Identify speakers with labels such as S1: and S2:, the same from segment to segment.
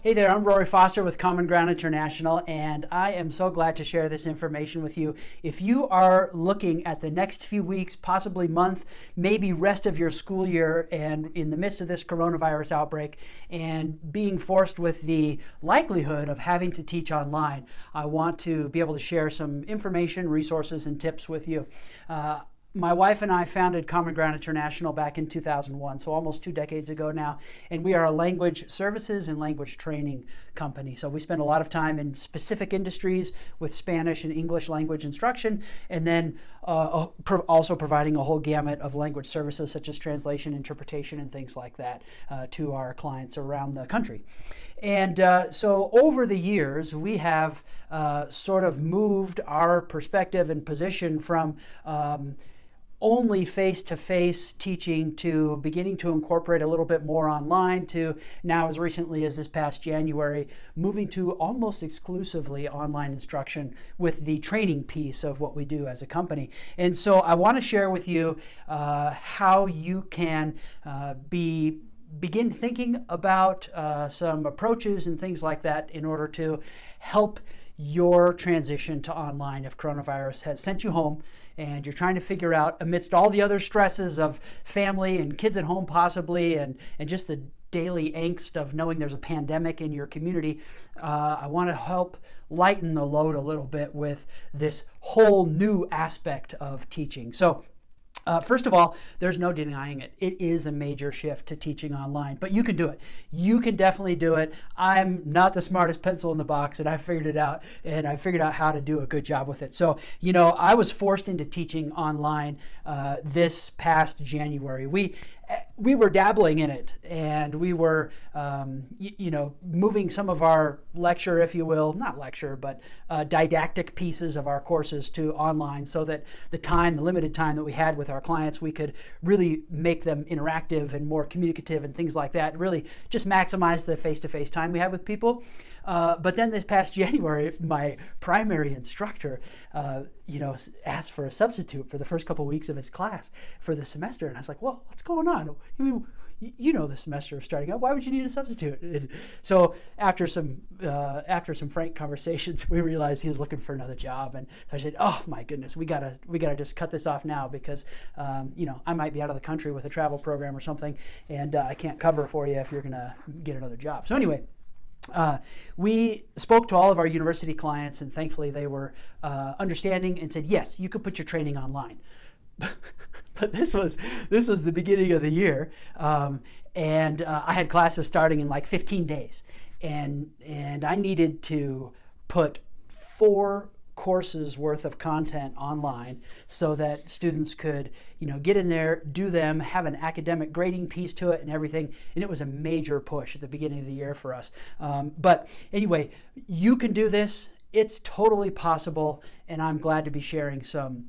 S1: Hey there, I'm Rory Foster with Common Ground International, and I am so glad to share this information with you. If you are looking at the next few weeks, possibly month, maybe rest of your school year, and in the midst of this coronavirus outbreak, and being forced with the likelihood of having to teach online, I want to be able to share some information, resources, and tips with you. My wife and I founded Common Ground International back in 2001, so almost 2 decades ago now, and we are a language services and language training company. So we spend a lot of time in specific industries with Spanish and English language instruction, and then also providing a whole gamut of language services such as translation, interpretation, and things like that to our clients around the country. And so over the years, we have sort of moved our perspective and position from only face-to-face teaching to beginning to incorporate a little bit more online to now, as recently as this past January, moving to almost exclusively online instruction with the training piece of what we do as a company. And so I want to share with you how you can begin thinking about some approaches and things like that in order to help your transition to online if coronavirus has sent you home and you're trying to figure out, amidst all the other stresses of family and kids at home possibly, and just the daily angst of knowing there's a pandemic in your community. I want to help lighten the load a little bit with this whole new aspect of teaching. So first of all, there's no denying it. It is a major shift to teaching online, but you can do it. You can definitely do it. I'm not the smartest pencil in the box, and I figured it out, and I figured out how to do a good job with it. So, I was forced into teaching online this past January. We were dabbling in it, and we were, moving some of our lecture, if you will, not lecture, but didactic pieces of our courses to online so that the limited time that we had with our clients, we could really make them interactive and more communicative and things like that, really just maximize the face-to-face time we had with people. But then this past January, my primary instructor, asked for a substitute for the first couple of weeks of his class for the semester. And I was like, well, what's going on? The semester is starting up. Why would you need a substitute? And so after some frank conversations, we realized he was looking for another job. And so I said, oh my goodness, we gotta just cut this off now because, I might be out of the country with a travel program or something, and I can't cover for you if you're gonna get another job. So anyway, we spoke to all of our university clients, and thankfully they were understanding and said, yes, you could put your training online. But this was the beginning of the year, and I had classes starting in like 15 days, and I needed to put 4 courses worth of content online so that students could, get in there, do them, have an academic grading piece to it and everything. And it was a major push at the beginning of the year for us. But anyway, you can do this. It's totally possible. And I'm glad to be sharing some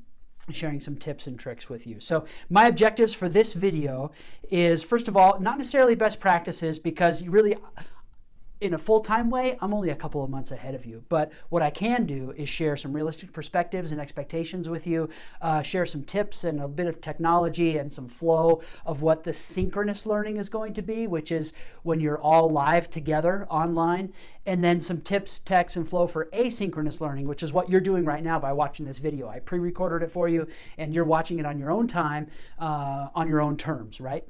S1: tips and tricks with you. So my objectives for this video is, first of all, not necessarily best practices, because you really, in a full-time way, I'm only a couple of months ahead of you. But what I can do is share some realistic perspectives and expectations with you, share some tips and a bit of technology and some flow of what the synchronous learning is going to be, which is when you're all live together online, and then some tips, text, and flow for asynchronous learning, which is what you're doing right now by watching this video. I pre-recorded it for you, and you're watching it on your own time, on your own terms, right?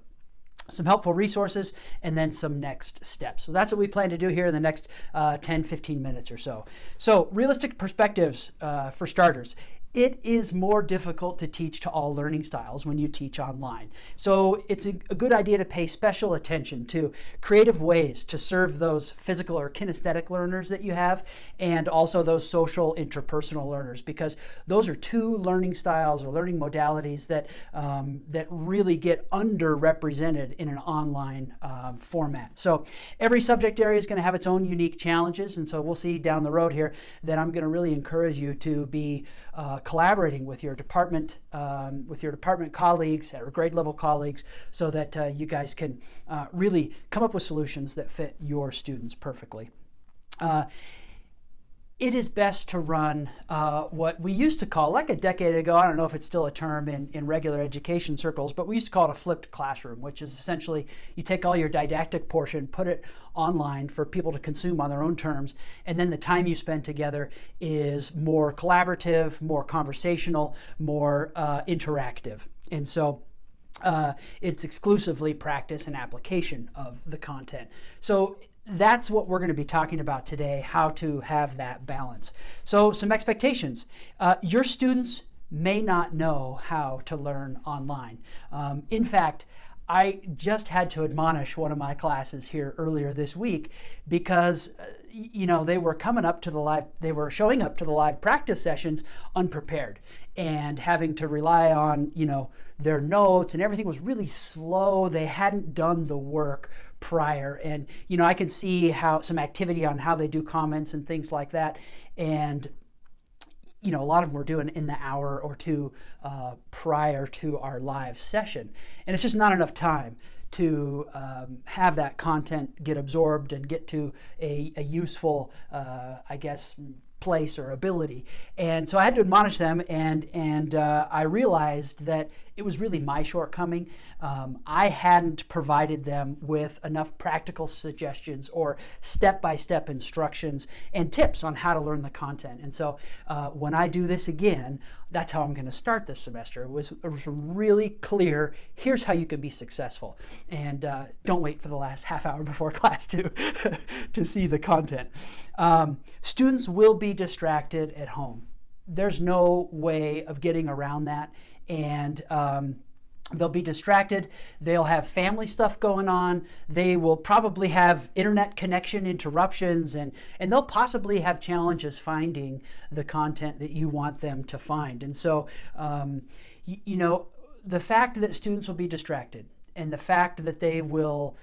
S1: Some helpful resources, and then some next steps. So that's what we plan to do here in the next 10-15 minutes or so. So realistic perspectives for starters. It is more difficult to teach to all learning styles when you teach online. So it's a good idea to pay special attention to creative ways to serve those physical or kinesthetic learners that you have, and also those social interpersonal learners, because those are 2 learning styles or learning modalities that really get underrepresented in an online format. So every subject area is going to have its own unique challenges, and so we'll see down the road here that I'm going to really encourage you to be collaborating with your department colleagues or grade level colleagues, so that you guys can really come up with solutions that fit your students perfectly. it is best to run what we used to call, like a decade ago, I don't know if it's still a term in regular education circles, but we used to call it a flipped classroom, which is essentially you take all your didactic portion, put it online for people to consume on their own terms, and then the time you spend together is more collaborative, more conversational, more interactive. And so it's exclusively practice and application of the content. So that's what we're going to be talking about today, how to have that balance. So some expectations. Your students may not know how to learn online. In fact, I just had to admonish one of my classes here earlier this week because they were showing up to the live practice sessions unprepared and having to rely on their notes, and everything was really slow. They hadn't done the work prior, and I could see how some activity on how they do comments and things like that, and a lot of them were doing in the hour or two prior to our live session, and it's just not enough time to have that content get absorbed and get to a useful, place or ability. And so I had to admonish them, and I realized that it was really my shortcoming. I hadn't provided them with enough practical suggestions or step-by-step instructions and tips on how to learn the content. And so when I do this again, that's how I'm going to start this semester. It was really clear, here's how you can be successful. And don't wait for the last half hour before class to see the content. Students will be distracted at home. There's no way of getting around that. And they'll be distracted. They'll have family stuff going on. They will probably have internet connection interruptions, and they'll possibly have challenges finding the content that you want them to find. And so, the fact that students will be distracted and the fact that they will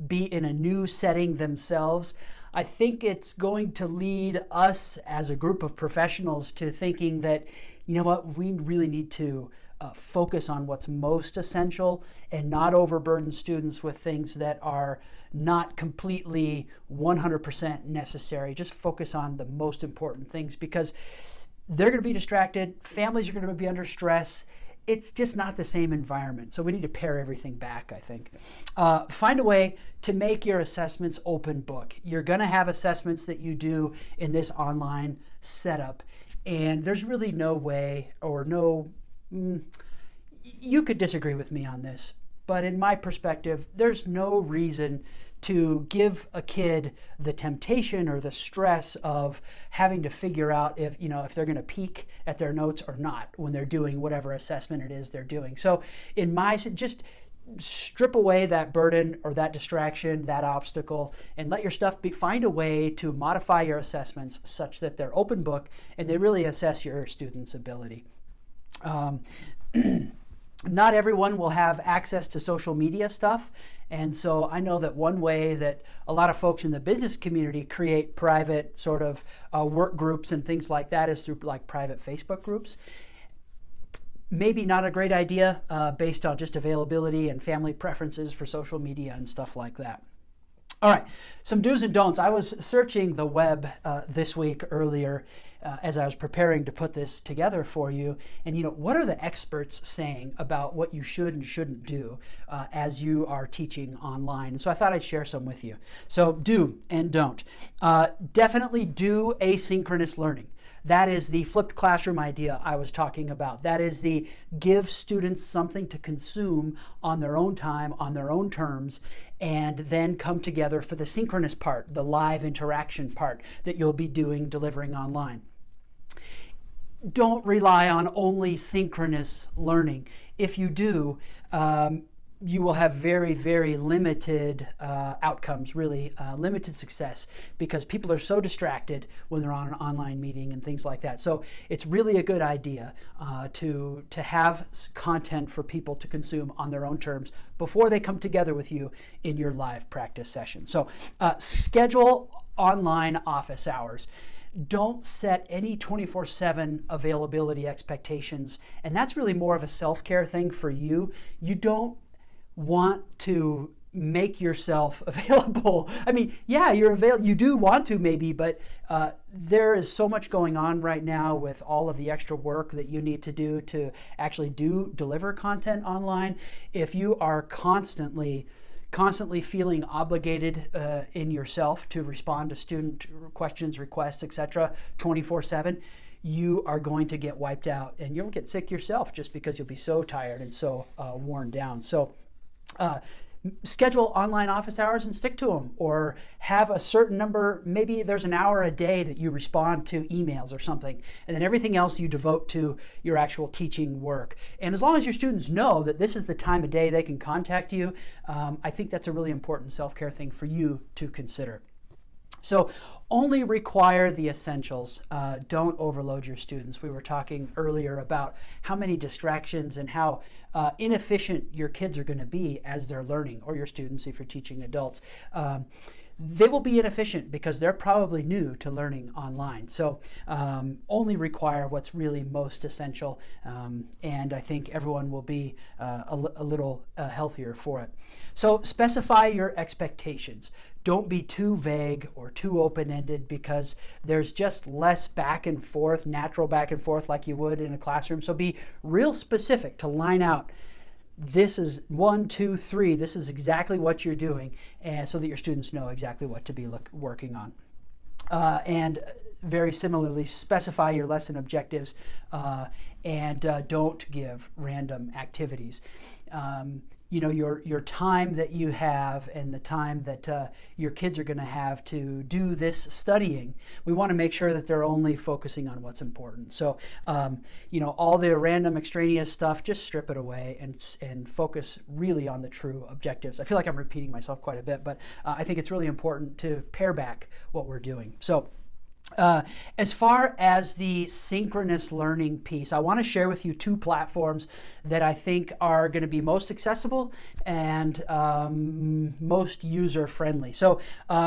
S1: be in a new setting themselves, I think it's going to lead us as a group of professionals to thinking that, we really need to focus on what's most essential and not overburden students with things that are not completely 100% necessary. Just focus on the most important things, because they're going to be distracted. Families are going to be under stress. It's just not the same environment. So we need to pare everything back, I think. Find a way to make your assessments open book. You're going to have assessments that you do in this online setup, and there's really no way you could disagree with me on this, but in my perspective, there's no reason to give a kid the temptation or the stress of having to figure out if they're going to peek at their notes or not when they're doing whatever assessment it is they're doing. So just strip away that burden or that distraction, that obstacle, and let your stuff find a way to modify your assessments such that they're open book and they really assess your students' ability. Not everyone will have access to social media stuff. And so I know that one way that a lot of folks in the business community create private sort of work groups and things like that is through like private Facebook groups. Maybe not a great idea based on just availability and family preferences for social media and stuff like that. All right, some do's and don'ts. I was searching the web this week earlier as I was preparing to put this together for you. And what are the experts saying about what you should and shouldn't do as you are teaching online? And so I thought I'd share some with you. So do and don't. Definitely do asynchronous learning. That is the flipped classroom idea I was talking about. That is the give students something to consume on their own time, on their own terms, and then come together for the synchronous part, the live interaction part that you'll be delivering online. Don't rely on only synchronous learning. If you do, you will have very, very limited outcomes, really limited success, because people are so distracted when they're on an online meeting and things like that. So it's really a good idea to have content for people to consume on their own terms before they come together with you in your live practice session. So schedule online office hours. Don't set any 24/7 availability expectations. And that's really more of a self-care thing for you. You don't want to make yourself available. I mean, yeah, you're available. You do want to maybe, but there is so much going on right now with all of the extra work that you need to do to actually deliver content online. If you are constantly feeling obligated in yourself to respond to student questions, requests, etc., 24/7, you are going to get wiped out, and you'll get sick yourself just because you'll be so tired and so worn down. So schedule online office hours and stick to them, or have a certain number. Maybe there's an hour a day that you respond to emails or something, and then everything else you devote to your actual teaching work. And as long as your students know that this is the time of day they can contact you, I think that's a really important self-care thing for you to consider. So only require the essentials. Don't overload your students. We were talking earlier about how many distractions and how inefficient your kids are going to be as they're learning, or your students if you're teaching adults. They will be inefficient because they're probably new to learning online. So only require what's really most essential, and I think everyone will be a little healthier for it. So specify your expectations. Don't be too vague or too open-ended, because there's just less back and forth, natural back and forth like you would in a classroom. So be real specific to line out, this is 1, 2, 3, this is exactly what you're doing, and so that your students know exactly what to be working on. And very similarly, specify your lesson objectives, and don't give random activities. Your time that you have and the time that your kids are going to have to do this studying, we want to make sure that they're only focusing on what's important. So, all the random extraneous stuff, just strip it away and focus really on the true objectives. I feel like I'm repeating myself quite a bit, but I think it's really important to pare back what we're doing. So, as far as the synchronous learning piece, I want to share with you 2 platforms that I think are going to be most accessible and most user-friendly. So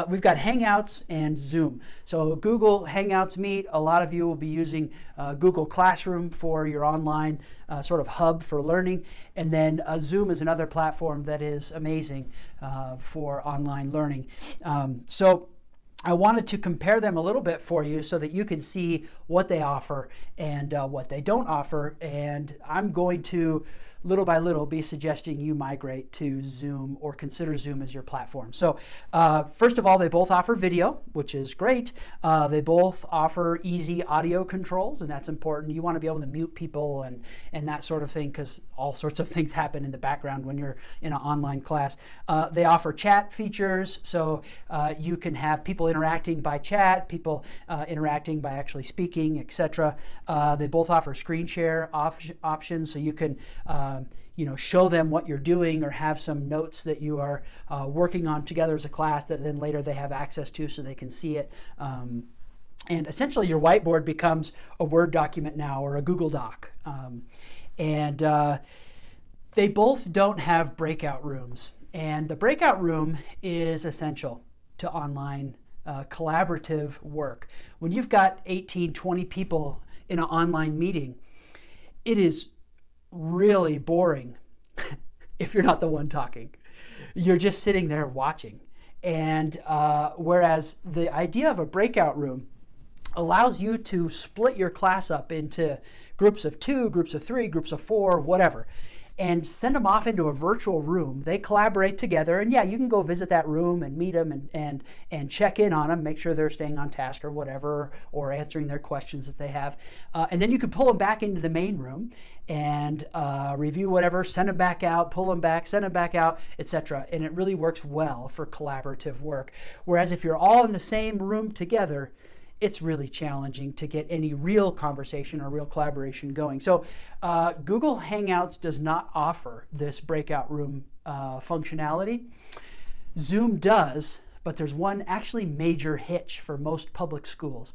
S1: we've got Hangouts and Zoom. So Google Hangouts Meet, a lot of you will be using Google Classroom for your online sort of hub for learning. And then Zoom is another platform that is amazing for online learning. So I wanted to compare them a little bit for you so that you can see what they offer and what they don't offer. And I'm going to, little by little, be suggesting you migrate to Zoom or consider Zoom as your platform. So first of all, they both offer video, which is great. They both offer easy audio controls, and that's important. You want to be able to mute people and that sort of thing, because all sorts of things happen in the background when you're in an online class. They offer chat features, so you can have people interacting by chat, people interacting by actually speaking, etc. They both offer screen share options, so you can show them what you're doing, or have some notes that you are working on together as a class that then later they have access to so they can see it. And essentially your whiteboard becomes a Word document now, or a Google Doc. They both don't have breakout rooms. And the breakout room is essential to online collaborative work. When you've got 18, 20 people in an online meeting, it is really boring if you're not the one talking. You're just sitting there watching. And whereas the idea of a breakout room allows you to split your class up into groups of 2, groups of 3, groups of 4, whatever, and send them off into a virtual room. They collaborate together, and yeah, you can go visit that room and meet them and check in on them, make sure they're staying on task or whatever, or answering their questions that they have. And then you can pull them back into the main room and review whatever, send them back out, pull them back, send them back out, etc. And it really works well for collaborative work. Whereas if you're all in the same room together, it's really challenging to get any real conversation or real collaboration going. So Google Hangouts does not offer this breakout room functionality. Zoom does, but there's one actually major hitch for most public schools.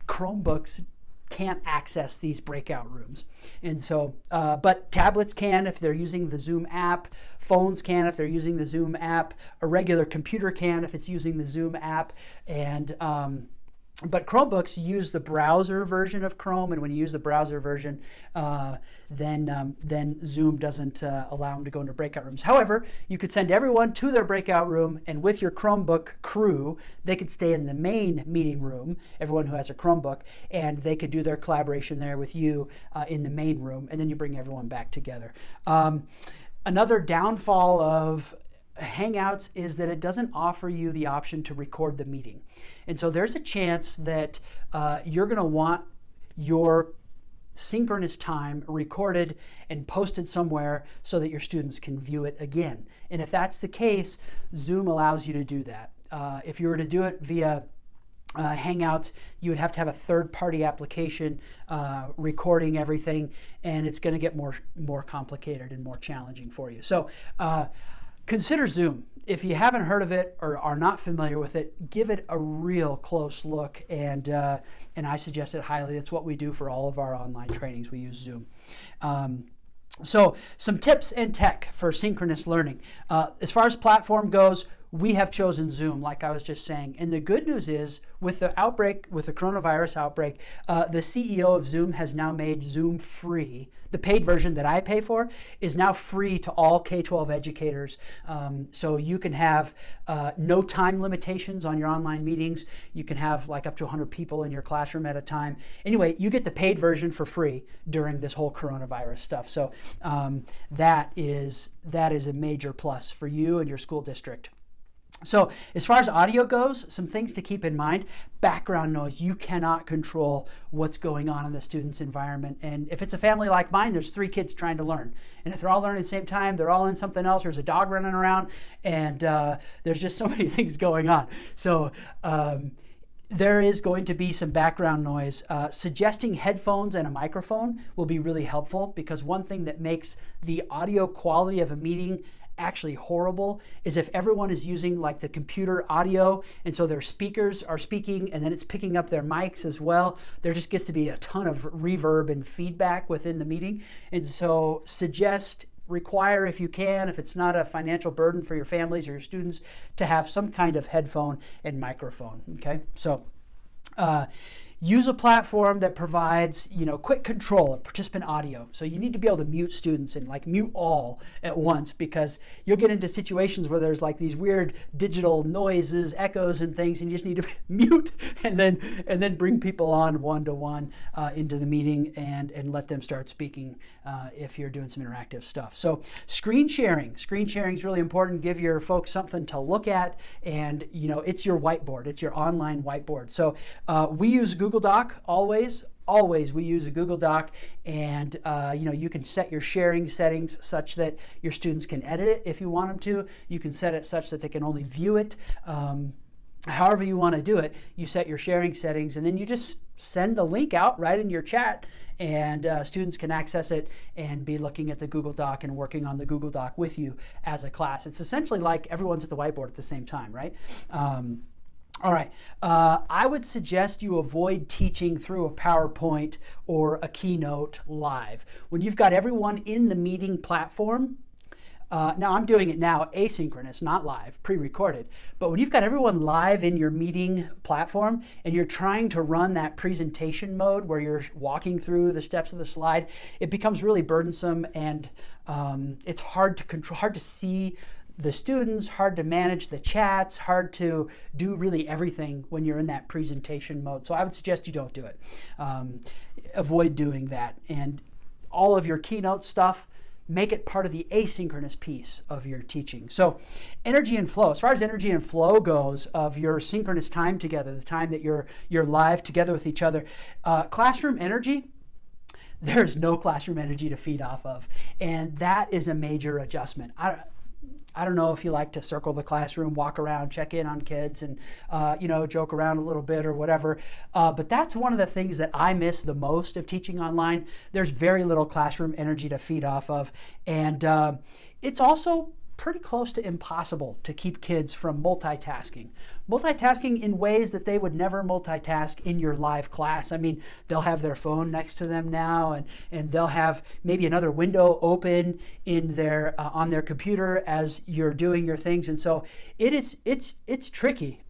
S1: Chromebooks can't access these breakout rooms. And so, but tablets can if they're using the Zoom app, phones can if they're using the Zoom app, a regular computer can if it's using the Zoom app, and But Chromebooks use the browser version of Chrome, and when you use the browser version, then Zoom doesn't allow them to go into breakout rooms. However, you could send everyone to their breakout room, and with your Chromebook crew, they could stay in the main meeting room, everyone who has a Chromebook, and they could do their collaboration there with you in the main room, and then you bring everyone back together. Another downfall of Hangouts is that it doesn't offer you the option to record the meeting. And so there's a chance that you're going to want your synchronous time recorded and posted somewhere so that your students can view it again. And if that's the case, Zoom allows you to do that. If you were to do it via Hangouts, you would have to have a third-party application recording everything, and it's going to get more complicated and more challenging for you. So consider Zoom. If you haven't heard of it or are not familiar with it, give it a real close look, and I suggest it highly. That's what we do for all of our online trainings. We use Zoom. So some tips and tech for synchronous learning. As far as platform goes, we have chosen Zoom, like I was just saying. And the good news is, with the outbreak, with the coronavirus outbreak, the CEO of Zoom has now made Zoom free. The paid version that I pay for is now free to all K-12 educators. So you can have no time limitations on your online meetings. You can have like up to 100 people in your classroom at a time. Anyway, you get the paid version for free during this whole coronavirus stuff. So that is a major plus for you and your school district. So as far as audio goes, some things to keep in mind. Background noise. You cannot control what's going on in the student's environment. And if it's a family like mine, there's 3 kids trying to learn. And if they're all learning at the same time, they're all in something else. There's a dog running around, and there's just so many things going on. So there is going to be some background noise. Suggesting headphones and a microphone will be really helpful, because one thing that makes the audio quality of a meeting actually horrible is if everyone is using like the computer audio, and so their speakers are speaking and then it's picking up their mics as well. There just gets to be a ton of reverb and feedback within the meeting. And so require, if you can, if it's not a financial burden for your families or your students, to have some kind of headphone and microphone. Okay, so use a platform that provides, quick control of participant audio. So you need to be able to mute students and like mute all at once, because you'll get into situations where there's like these weird digital noises, echoes and things, and you just need to mute and then bring people on one-to-one into the meeting and let them start speaking if you're doing some interactive stuff. So screen sharing is really important. Give your folks something to look at, and it's your whiteboard. It's your online whiteboard. So we use Google Doc always. We use a Google Doc, and you can set your sharing settings such that your students can edit it if you want them to. You can set it such that they can only view it. However you want to do it, you set your sharing settings, and then you just send the link out right in your chat, and students can access it and be looking at the Google Doc and working on the Google Doc with you as a class. It's essentially like everyone's at the whiteboard at the same time, right? All right, I would suggest you avoid teaching through a PowerPoint or a keynote live. When you've got everyone in the meeting platform, now I'm doing it now asynchronous, not live, pre-recorded, but when you've got everyone live in your meeting platform and you're trying to run that presentation mode where you're walking through the steps of the slide, it becomes really burdensome, and it's hard to control, hard to see the students, hard to manage the chats, hard to do really everything when you're in that presentation mode. So I would suggest you don't do it. Avoid doing that. And all of your keynote stuff, make it part of the asynchronous piece of your teaching. So energy and flow. As far as energy and flow goes of your synchronous time together, the time that you're live together with each other, classroom energy, there's no classroom energy to feed off of. And that is a major adjustment. I don't know if you like to circle the classroom, walk around, check in on kids, and joke around a little bit or whatever. But that's one of the things that I miss the most of teaching online. There's very little classroom energy to feed off of, and it's also pretty close to impossible to keep kids from multitasking in ways that they would never multitask in your live class. I mean, they'll have their phone next to them now, and they'll have maybe another window open in their on their computer as you're doing your things, and so it's tricky.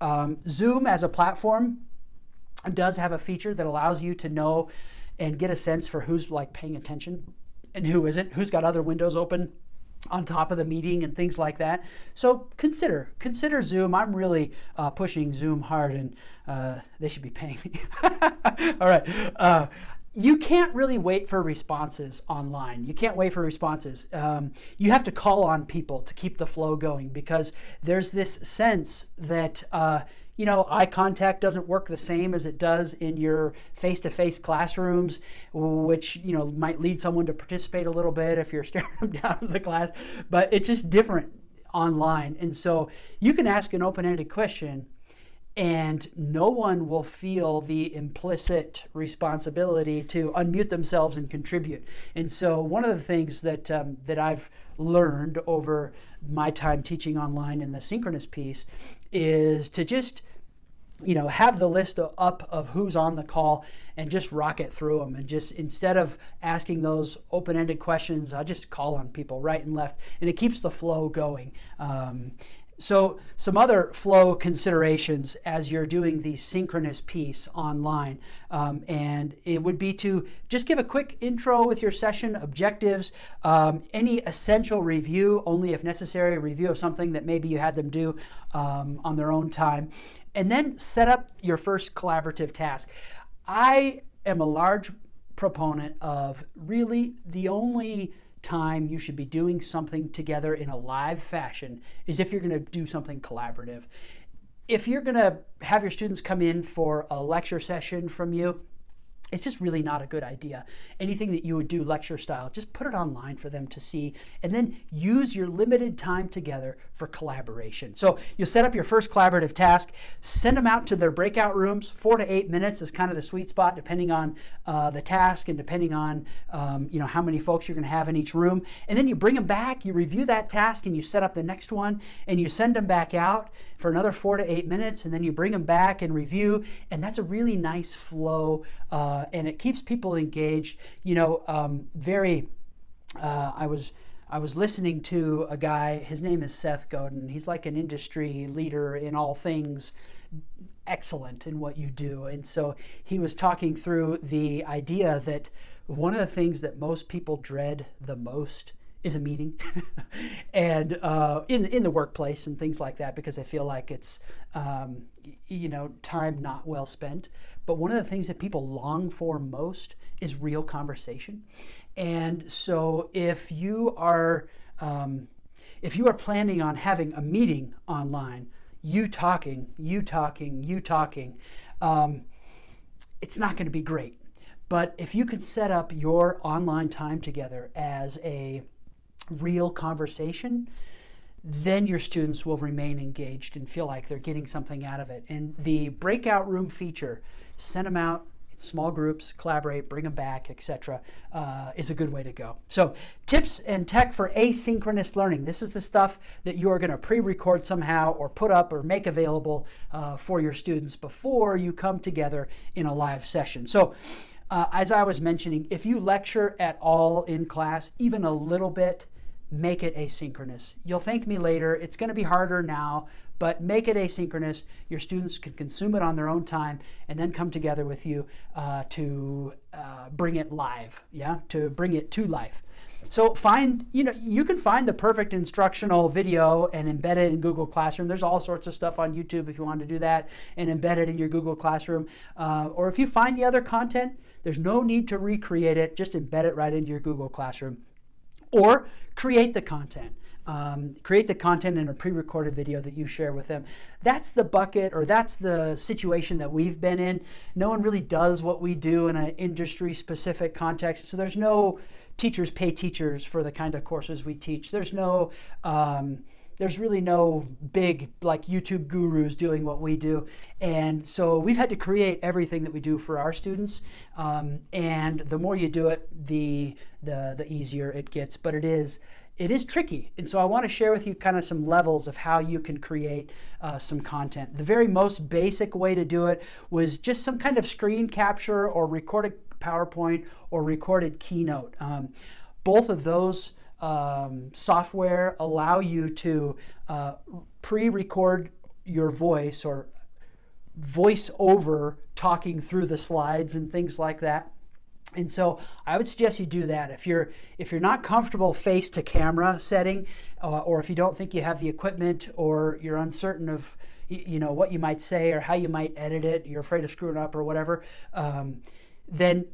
S1: Zoom as a platform does have a feature that allows you to know and get a sense for who's like paying attention and who isn't, who's got other windows open on top of the meeting and things like that. So consider Zoom. I'm really pushing Zoom hard, and they should be paying me. All right. You can't really wait for responses online. You can't wait for responses. You have to call on people to keep the flow going, because there's this sense that eye contact doesn't work the same as it does in your face-to-face classrooms, which might lead someone to participate a little bit if you're staring them down in the class, but it's just different online. And so you can ask an open-ended question and no one will feel the implicit responsibility to unmute themselves and contribute. And so one of the things that I've learned over my time teaching online in the synchronous piece is to just have the list up of who's on the call and just rocket through them, and just, instead of asking those open-ended questions, I just call on people right and left, and it keeps the flow going. So some other flow considerations as you're doing the synchronous piece online, and it would be to just give a quick intro with your session objectives, any essential review, only if necessary, a review of something that maybe you had them do on their own time, and then set up your first collaborative task. I am a large proponent of really the only time you should be doing something together in a live fashion is if you're going to do something collaborative. If you're going to have your students come in for a lecture session from you, it's just really not a good idea. Anything that you would do lecture style, just put it online for them to see, and then use your limited time together for collaboration. So you'll set up your first collaborative task, send them out to their breakout rooms. 4 to 8 minutes is kind of the sweet spot, depending on the task and depending on how many folks you're going to have in each room. And then you bring them back, you review that task, and you set up the next one, and you send them back out for another 4 to 8 minutes, and then you bring them back and review, and that's a really nice flow. And it keeps people engaged. I was listening to a guy, his name is Seth Godin. He's like an industry leader in all things excellent in what you do. And so he was talking through the idea that one of the things that most people dread the most is a meeting and in the workplace and things like that, because they feel like it's time not well spent. But one of the things that people long for most is real conversation. And so if you are planning on having a meeting online, you talking, it's not going to be great. But if you could set up your online time together as a real conversation, then your students will remain engaged and feel like they're getting something out of it. And the breakout room feature, send them out, small groups, collaborate, bring them back, etc., is a good way to go. So tips and tech for asynchronous learning. This is the stuff that you are going to pre-record somehow or put up or make available for your students before you come together in a live session. So as I was mentioning, if you lecture at all in class, even a little bit, make it asynchronous. You'll thank me later. It's going to be harder now, but make it asynchronous. Your students can consume it on their own time and then come together with you to bring it live, to bring it to life. So you can find the perfect instructional video and embed it in Google Classroom. There's all sorts of stuff on YouTube if you want to do that and embed it in your Google Classroom. Or if you find the other content, there's no need to recreate it. Just embed it right into your Google Classroom. Or create the content. Create the content in a pre-recorded video that you share with them. That's the bucket, or that's the situation that we've been in. No one really does what we do in an industry-specific context, so there's no teachers pay teachers for the kind of courses we teach. There's really no big like YouTube gurus doing what we do. And so we've had to create everything that we do for our students. And the more you do it, the easier it gets. But it is tricky. And so I want to share with you kind of some levels of how you can create some content. The very most basic way to do it was just some kind of screen capture or recorded PowerPoint or recorded Keynote. Both of those software allow you to pre-record your voice or voice over talking through the slides and things like that. And so I would suggest you do that. If you're not comfortable face to camera setting, or if you don't think you have the equipment, or you're uncertain of what you might say or how you might edit it, you're afraid of screwing up or whatever, then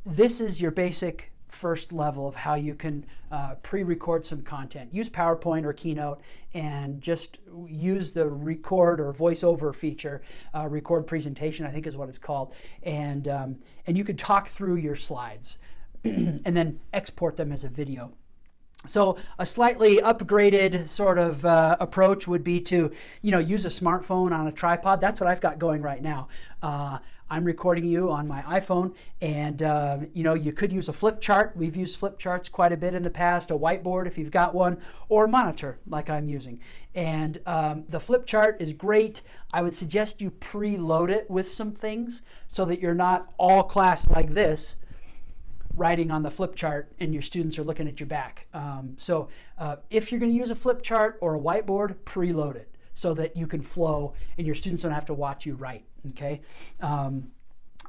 S1: this is your basic first level of how you can pre-record some content. Use PowerPoint or Keynote and just use the record or voiceover feature. Record presentation, I think is what it's called. And you could talk through your slides and then export them as a video. So a slightly upgraded sort of approach would be to, use a smartphone on a tripod. That's what I've got going right now. I'm recording you on my iPhone, and you could use a flip chart. We've used flip charts quite a bit in the past, a whiteboard if you've got one, or a monitor like I'm using. And the flip chart is great. I would suggest you preload it with some things so that you're not all class like this, writing on the flip chart and your students are looking at your back. So if you're going to use a flip chart or a whiteboard, preload it so that you can flow and your students don't have to watch you write. Okay. And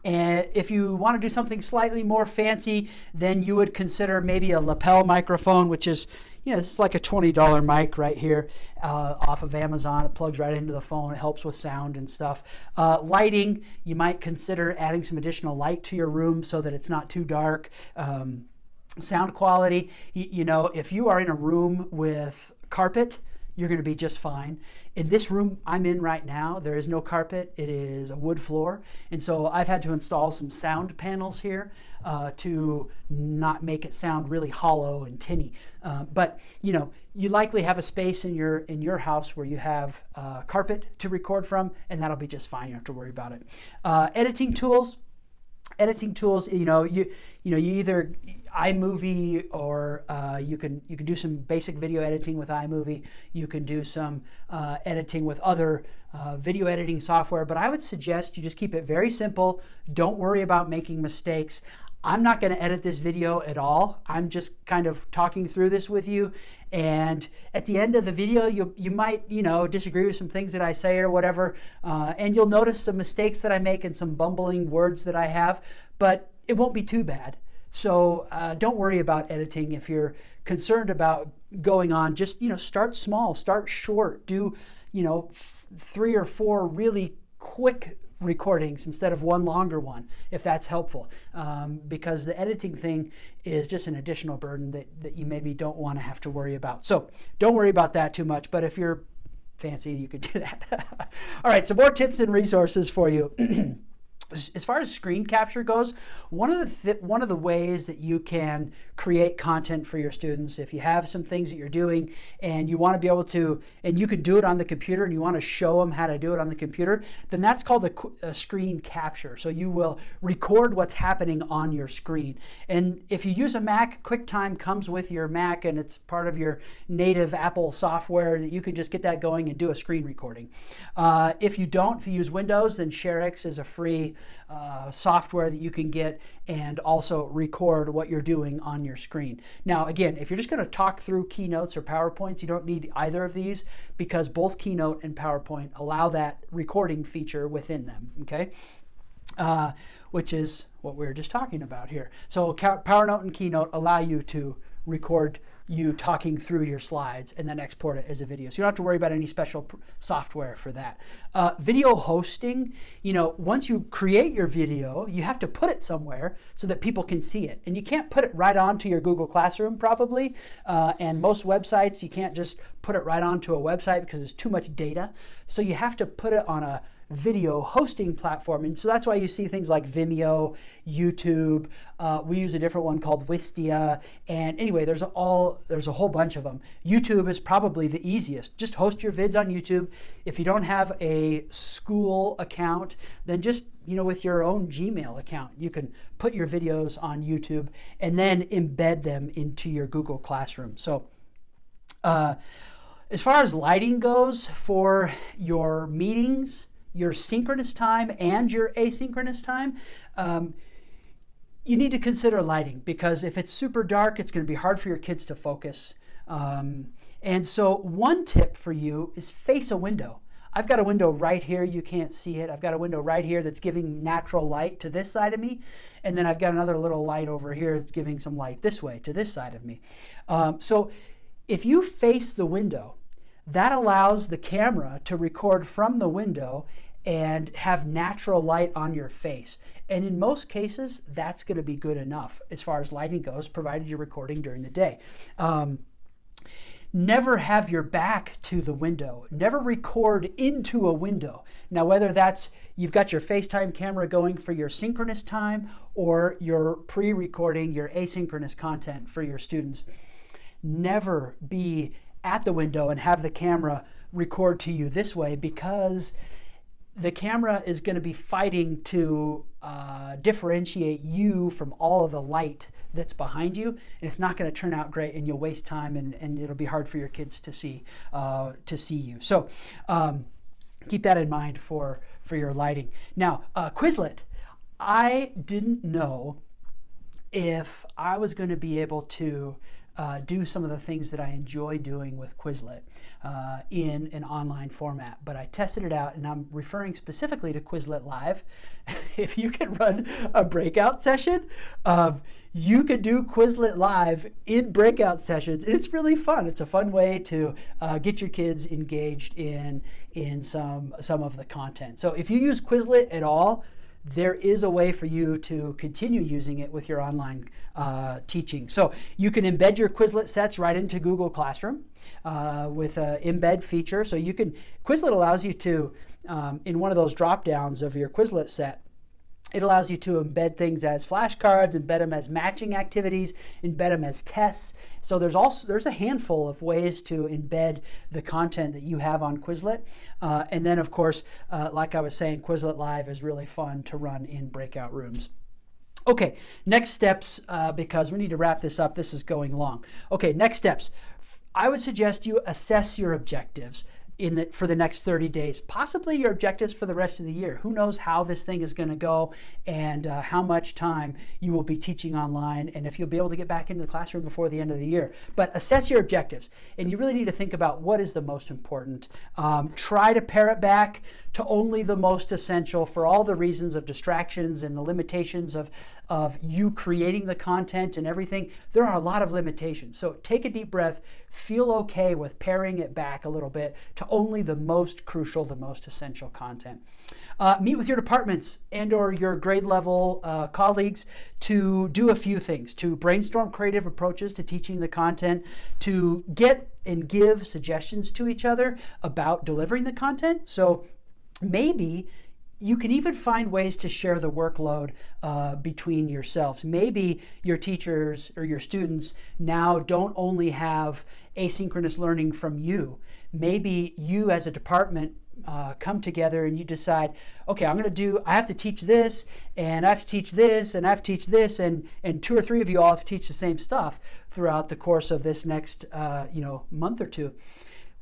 S1: if you want to do something slightly more fancy, then you would consider maybe a lapel microphone, which is, this is like a $20 mic right here off of Amazon. It plugs right into the phone. It helps with sound and stuff. Lighting, you might consider adding some additional light to your room so that it's not too dark. Sound quality, if you are in a room with carpet, you're going to be just fine. In this room I'm in right now, there is no carpet. It is a wood floor. And so I've had to install some sound panels here to not make it sound really hollow and tinny. But you likely have a space in your house where you have carpet to record from, and that'll be just fine. You don't have to worry about it. Editing tools, you either iMovie or you can do some basic video editing with iMovie. You can do some editing with other video editing software, but I would suggest you just keep it very simple. Don't worry about making mistakes. I'm not going to edit this video at all. I'm just kind of talking through this with you. And at the end of the video, you might, disagree with some things that I say or whatever. And you'll notice some mistakes that I make and some bumbling words that I have, but it won't be too bad. So don't worry about editing. If you're concerned about going on, just, start small, start short, do, 3 or 4 really quick recordings instead of one longer one, if that's helpful, because the editing thing is just an additional burden that you maybe don't want to have to worry about. So don't worry about that too much, but if you're fancy, you could do that. All right, some more tips and resources for you. As far as screen capture goes, one of the ways that you can create content for your students, if you have some things that you're doing and you want to be able to, and you can do it on the computer and you want to show them how to do it on the computer, then that's called a screen capture. So you will record what's happening on your screen. And if you use a Mac, QuickTime comes with your Mac and it's part of your native Apple software that you can just get that going and do a screen recording. If you use Windows, then ShareX is a free software that you can get and also record what you're doing on your screen. Now, again, if you're just going to talk through Keynotes or PowerPoints, you don't need either of these because both Keynote and PowerPoint allow that recording feature within them, okay? Which is what we were just talking about here. So PowerNote and Keynote allow you to record you talking through your slides and then export it as a video. So you don't have to worry about any special software for that. Video hosting, once you create your video, you have to put it somewhere so that people can see it. And you can't put it right onto your Google Classroom probably. And most websites, you can't just put it right onto a website because there's too much data. So you have to put it on a video hosting platform. And so that's why you see things like Vimeo, YouTube. We use a different one called Wistia. And anyway, there's a whole bunch of them. YouTube is probably the easiest. Just host your vids on YouTube. If you don't have a school account, then just, with your own Gmail account, you can put your videos on YouTube and then embed them into your Google Classroom. So, as far as lighting goes for your meetings, your synchronous time and your asynchronous time, you need to consider lighting because if it's super dark, it's going to be hard for your kids to focus. And so one tip for you is face a window. I've got a window right here. You can't see it. I've got a window right here that's giving natural light to this side of me. And then I've got another little light over here that's giving some light this way to this side of me. So if you face the window, that allows the camera to record from the window and have natural light on your face. And in most cases, that's going to be good enough as far as lighting goes, provided you're recording during the day. Never have your back to the window. Never record into a window. Now, whether that's you've got your FaceTime camera going for your synchronous time or you're pre-recording your asynchronous content for your students, never be at the window and have the camera record to you this way, because the camera is going to be fighting to differentiate you from all of the light that's behind you, and it's not going to turn out great, and you'll waste time, and it'll be hard for your kids to see you. So keep that in mind for your lighting. Now, Quizlet. I didn't know if I was going to be able to do some of the things that I enjoy doing with Quizlet in an online format. But I tested it out, and I'm referring specifically to Quizlet Live. If you can run a breakout session, you could do Quizlet Live in breakout sessions. It's really fun. It's a fun way to get your kids engaged in some of the content. So if you use Quizlet at all, there is a way for you to continue using it with your online teaching. So you can embed your Quizlet sets right into Google Classroom with an embed feature. So you can, Quizlet allows you to, in one of those drop downs of your Quizlet set, it allows you to embed things as flashcards, embed them as matching activities, embed them as tests. So there's a handful of ways to embed the content that you have on Quizlet. And then, of course, like I was saying, Quizlet Live is really fun to run in breakout rooms. Okay, next steps, because we need to wrap this up. This is going long. Okay, next steps. I would suggest you assess your objectives for the next 30 days, possibly your objectives for the rest of the year. Who knows how this thing is going to go, and how much time you will be teaching online, and if you'll be able to get back into the classroom before the end of the year. But assess your objectives, and you really need to think about what is the most important. Try to pare it back to only the most essential, for all the reasons of distractions and the limitations of you creating the content and everything. There are a lot of limitations. So take a deep breath, feel okay with paring it back a little bit to only the most crucial, the most essential content. Meet with your departments and or your grade level colleagues to do a few things, to brainstorm creative approaches to teaching the content, to get and give suggestions to each other about delivering the content. So maybe you can even find ways to share the workload between yourselves. Maybe your teachers or your students now don't only have asynchronous learning from you. Maybe you as a department come together and you decide, okay, I have to teach this, and I have to teach this, and I have to teach this, and 2 or 3 of you all have to teach the same stuff throughout the course of this next month or two.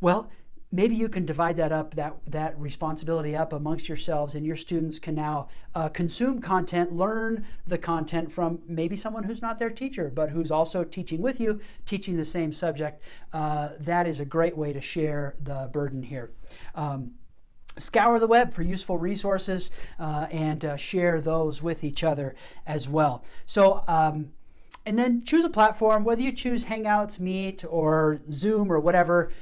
S1: Well, maybe you can divide that responsibility up amongst yourselves, and your students can now consume content, learn the content from maybe someone who's not their teacher, but who's also teaching with you, teaching the same subject. That is a great way to share the burden here. Scour the web for useful resources and share those with each other as well. So, and then choose a platform, whether you choose Hangouts, Meet, or Zoom, or whatever.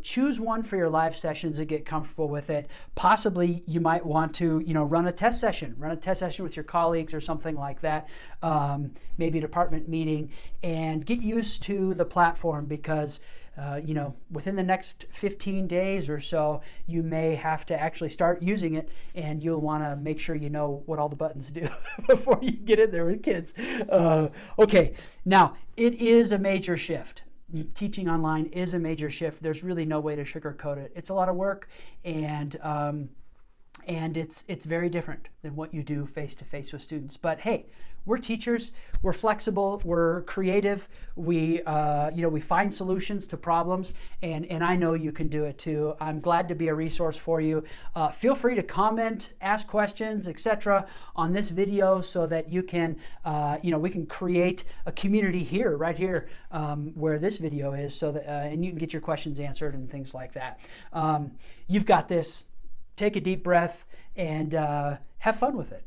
S1: Choose one for your live sessions and get comfortable with it. Possibly you might want to, run a test session with your colleagues or something like that. Maybe a department meeting, and get used to the platform, because within the next 15 days or so, you may have to actually start using it, and you'll want to make sure you know what all the buttons do before you get in there with kids. Okay, now it is a major shift. Teaching online is a major shift. There's really no way to sugarcoat it. It's a lot of work, and it's very different than what you do face-to-face with students. But hey, we're teachers, we're flexible, we're creative, we find solutions to problems, and I know you can do it too. I'm glad to be a resource for you. Feel free to comment, ask questions, etc. on this video, so that you can, we can create a community here, right here, where this video is, so that and you can get your questions answered and things like that. You've got this. take a deep breath and have fun with it.